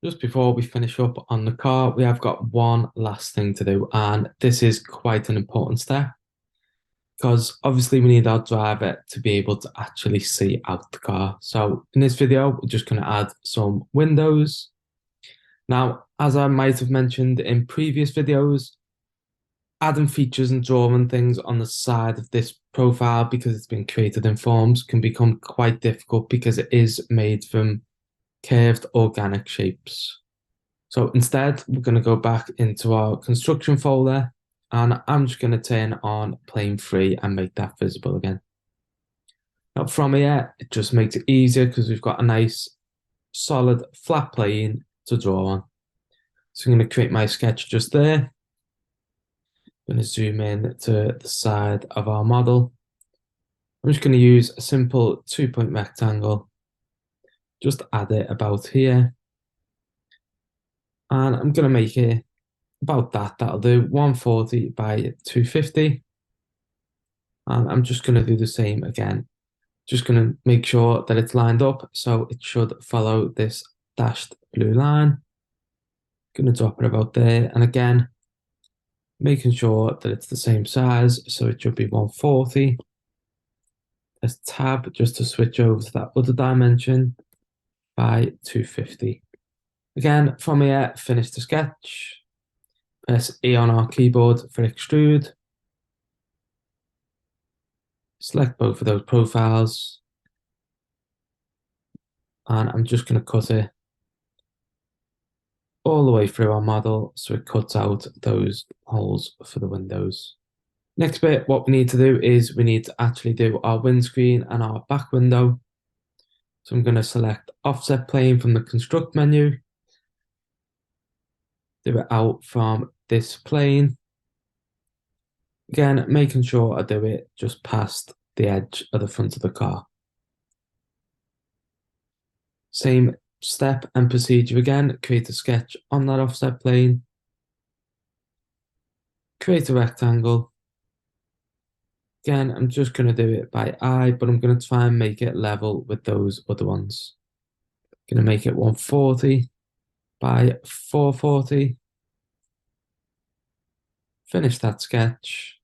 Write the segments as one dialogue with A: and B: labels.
A: Just before we finish up on the car, we have got one last thing to do, and this is quite an important step because obviously we need our driver to be able to actually see out the car. So in this video, we're just going to add some windows. Now, as I might have mentioned in previous videos, adding features and drawing things on the side of this profile because it's been created in forms can become quite difficult because it is made from curved organic shapes. So instead, we're going to go back into our construction folder and I'm just going to turn on plane 3 and make that visible again. Now from here, it just makes it easier because we've got a nice solid flat plane to draw on. So I'm going to create my sketch just there. I'm going to zoom in to the side of our model. I'm just going to use a simple 2-point rectangle. Just add it about here. And I'm going to make it about that. That'll do 140 by 250. And I'm just going to do the same again. Just going to make sure that it's lined up. So it should follow this dashed blue line. Going to drop it about there. And again, making sure that it's the same size. So it should be 140. Press tab just to switch over to that other dimension by 250. Again, from here, finish the sketch. Press E on our keyboard for extrude. Select both of those profiles. And I'm just going to cut it all the way through our model so it cuts out those holes for the windows. Next bit, what we need to do is we need to actually do our windscreen and our back window. So I'm going to select offset plane from the construct menu. Do it out from this plane. Again, making sure I do it just past the edge of the front of the car. Same step and procedure again. Create a sketch on that offset plane. Create a rectangle. Again, I'm just going to do it by eye, but I'm going to try and make it level with those other ones. Going to make it 140 by 440. Finish that sketch.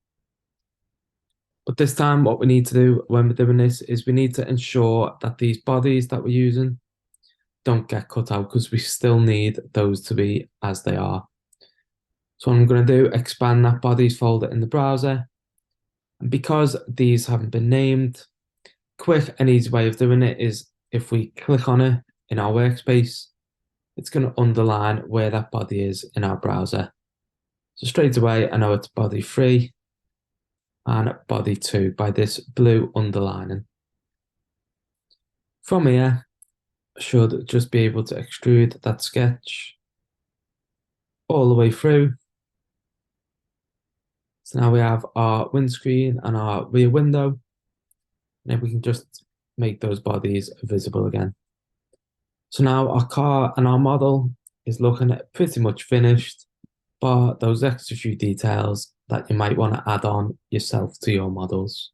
A: But this time, what we need to do when we're doing this is we need to ensure that these bodies that we're using don't get cut out because we still need those to be as they are. So what I'm going to do, expand that bodies folder in the browser. And because these haven't been named, quick and easy way of doing it is if we click on it in our workspace, it's going to underline where that body is in our browser. So straight away, I know it's body 3 and body 2 by this blue underlining. From here, I should just be able to extrude that sketch all the way through. So now we have our windscreen and our rear window. And then we can just make those bodies visible again. So now our car and our model is looking pretty much finished, but those extra few details that you might want to add on yourself to your models.